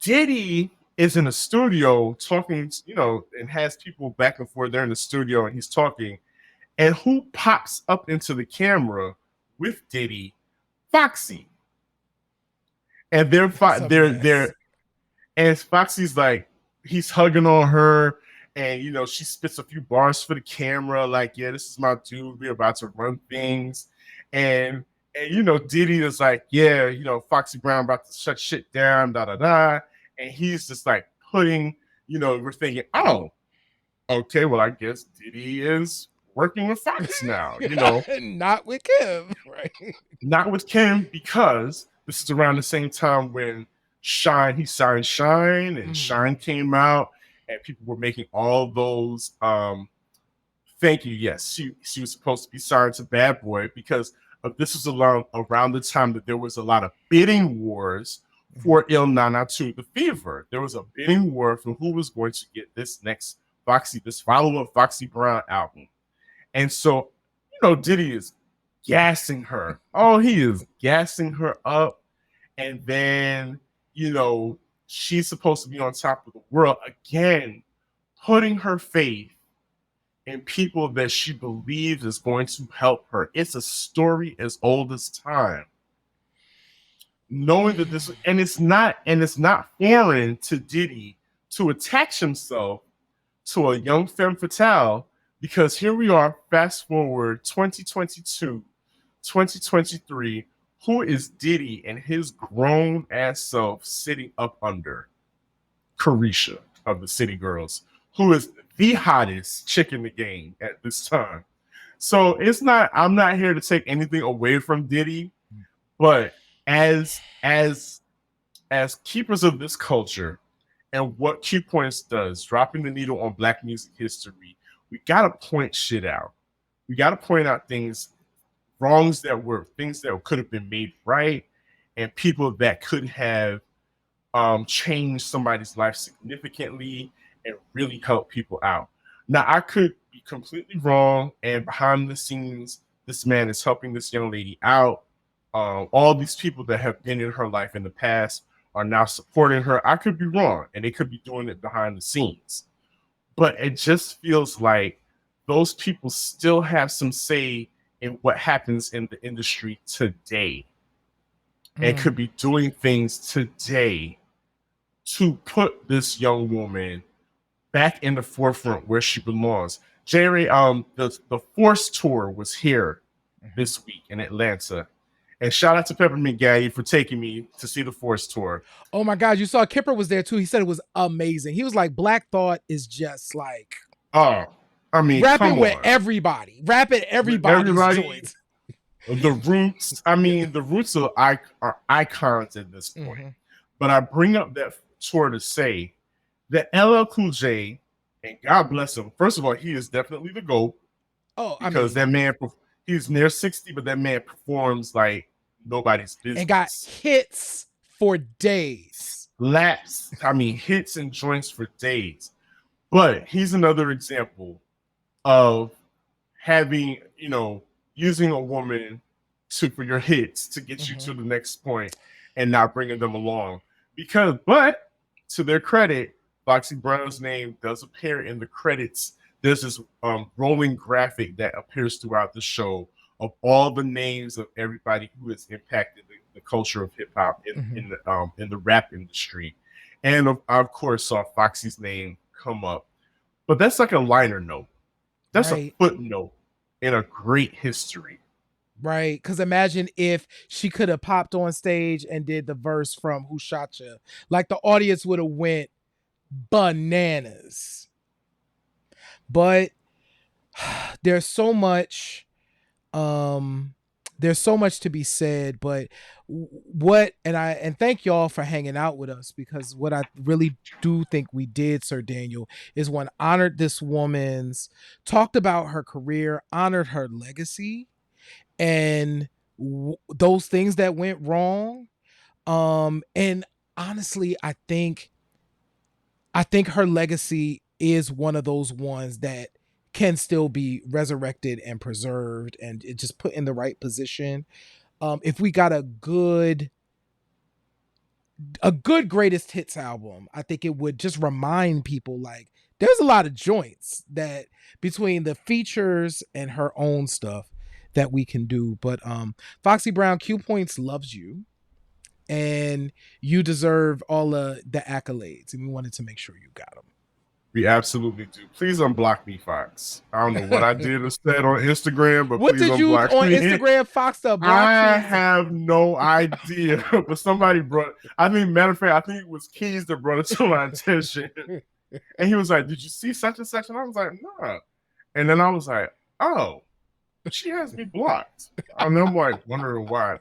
Diddy is in a studio talking, you know, and has people back and forth. They're in the studio and he's talking. And who pops up into the camera with Diddy? Foxy. And they're and Foxy's like, he's hugging on her, and you know, she spits a few bars for the camera, like, yeah, this is my dude, we're about to run things. And you know, Diddy is like, yeah, you know, Foxy Brown about to shut shit down, da da da. And he's just like putting, you know, we're thinking, oh, okay, well, I guess Diddy is working with Fox now, you know. Not with Kim, right? Not with Kim, because this is around the same time when he signed Shine, and Shine came out, and people were making all those thank you. Yes, she was supposed to be signed to Bad Boy, because this was around the time that there was a lot of bidding wars for Il Nana to the Fever. There was a bidding war for who was going to get this next this follow-up Foxy Brown album. And so, Diddy is gassing her. Oh, he is gassing her up. And then, she's supposed to be on top of the world again, putting her faith in people that she believes is going to help her. It's a story as old as time. Knowing that it's not foreign to Diddy to attach himself to a young femme fatale, because here we are, fast forward 2022, 2023, who is Diddy and his grown ass self sitting up under? Carisha of the City Girls, who is the hottest chick in the game at this time. So I'm not here to take anything away from Diddy, but as keepers of this culture and what Q Points does, dropping the needle on Black music history, we gotta point shit out. We gotta point out wrongs things that could have been made right, and people that could have changed somebody's life significantly and really help people out. Now, I could be completely wrong, and behind the scenes, this man is helping this young lady out. All these people that have been in her life in the past are now supporting her. I could be wrong, and they could be doing it behind the scenes. But it just feels like those people still have some say in what happens in the industry today. And could be doing things today to put this young woman back in the forefront where she belongs. Jerry, the Force Tour was here this week in Atlanta. And shout out to Peppermint Gaddy for taking me to see the Force Tour. Oh my God, you saw Kipper was there too. He said it was amazing. He was like, Black Thought is just like, rapping with everybody, rapping everybody's joints. The Roots are icons at this point. Mm-hmm. But I bring up that tour to say that LL Cool J, and God bless him, first of all, he is definitely the GOAT. That man, he's near 60, but that man performs like nobody's business. And got hits for days. Hits and joints for days. But he's another example of having, using a woman for your hits to get you to the next point and not bringing them along. But to their credit, Foxy Brown's name does appear in the credits. There's this rolling graphic that appears throughout the show of all the names of everybody who has impacted the culture of hip hop in the rap industry, and of course saw Foxy's name come up. But that's like a liner note. That's a footnote in a great history. Right, because imagine if she could have popped on stage and did the verse from Who Shot Ya? Like the audience would have went bananas. But there's so much to be said. But and thank y'all for hanging out with us, because what I really do think we did, Sir Daniel, is one, honored this woman's, talked about her career, honored her legacy, and those things that went wrong. And honestly, I think her legacy is one of those ones that can still be resurrected and preserved and it just put in the right position. If we got a good greatest hits album, I think it would just remind people like there's a lot of joints that between the features and her own stuff that we can do. But Foxy Brown, Q Points loves you, and you deserve all the accolades, and we wanted to make sure you got them. We absolutely do. Please unblock me, Fox. I don't know what I did or said on Instagram, but what please did you unblock on me. Instagram, Fox? The block I have no idea, but somebody matter of fact, I think it was Keys that brought it to my attention. And he was like, "Did you see such and such?" And I was like, "No." And then I was like, "Oh, she has me blocked." And I'm like wondering why.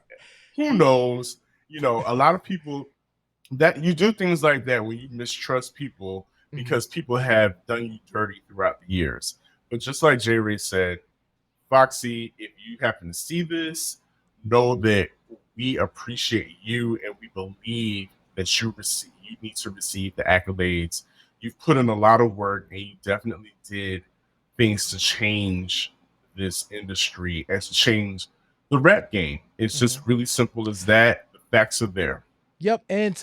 Who knows? A lot of people that you do things like that when you mistrust people because people have done you dirty throughout the years. But just like J. Ray said, Foxy, if you happen to see this, know that we appreciate you and we believe that you need to receive the accolades. You've put in a lot of work, and you definitely did things to change this industry and to change the rap game. It's just really simple as that. The facts are there. Yep, and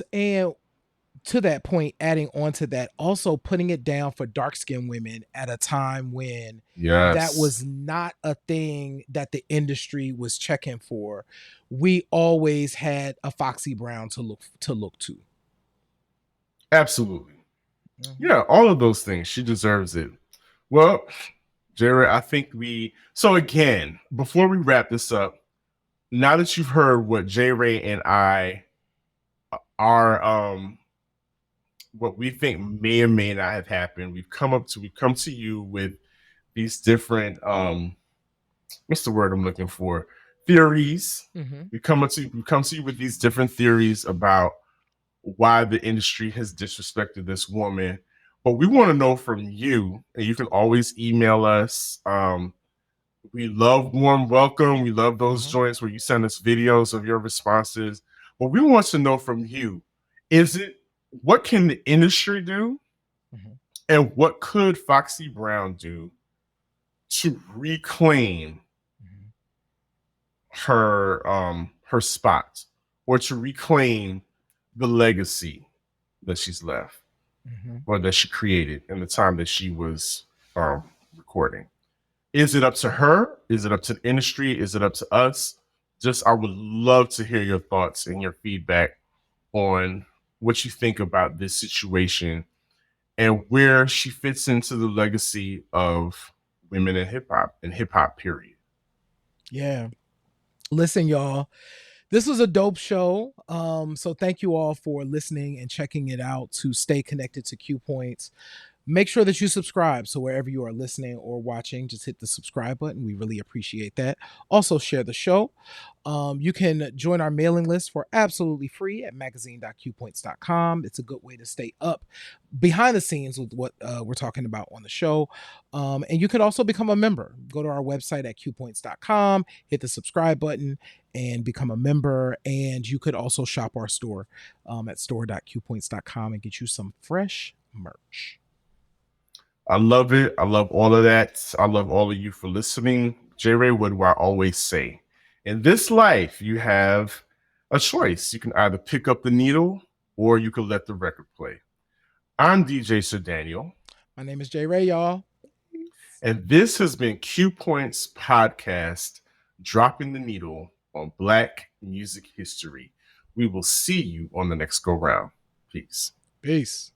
to that point, adding on to that, also putting it down for dark-skinned women at a time when that was not a thing that the industry was checking for. We always had a Foxy Brown to look to. Absolutely. Yeah, all of those things. She deserves it. Well, Jared, I think so again, before we wrap this up, now that you've heard what J. Ray and I are what we think may or may not have happened, we've come to you with these different what's the word I'm looking for? Theories. We come to you with these different theories about why the industry has disrespected this woman. But we want to know from you, and you can always email us. We love warm welcome. We love those joints where you send us videos of your responses. But we want to know from you, what can the industry do? And what could Foxy Brown do to reclaim her spot, or to reclaim the legacy that she's left, or that she created in the time that she was recording? Is it up to her? Is it up to the industry? Is it up to us? I would love to hear your thoughts and your feedback on what you think about this situation and where she fits into the legacy of women in hip hop, period. Yeah. Listen, y'all, this was a dope show. So thank you all for listening and checking it out. To stay connected to Q Points, make sure that you subscribe. So wherever you are listening or watching, just hit the subscribe button. We really appreciate that. Also share the show. You can join our mailing list for absolutely free at magazine.qpoints.com. It's a good way to stay up behind the scenes with what we're talking about on the show. And you can also become a member. Go to our website at qpoints.com, hit the subscribe button, and become a member. And you could also shop our store at store.qpoints.com and get you some fresh merch. I love it. I love all of that. I love all of you for listening. J. Ray, what do I always say? In this life, you have a choice. You can either pick up the needle or you can let the record play. I'm DJ Sir Daniel. My name is J. Ray, y'all. And this has been Q Points Podcast, dropping the needle on Black music history. We will see you on the next go round. Peace. Peace.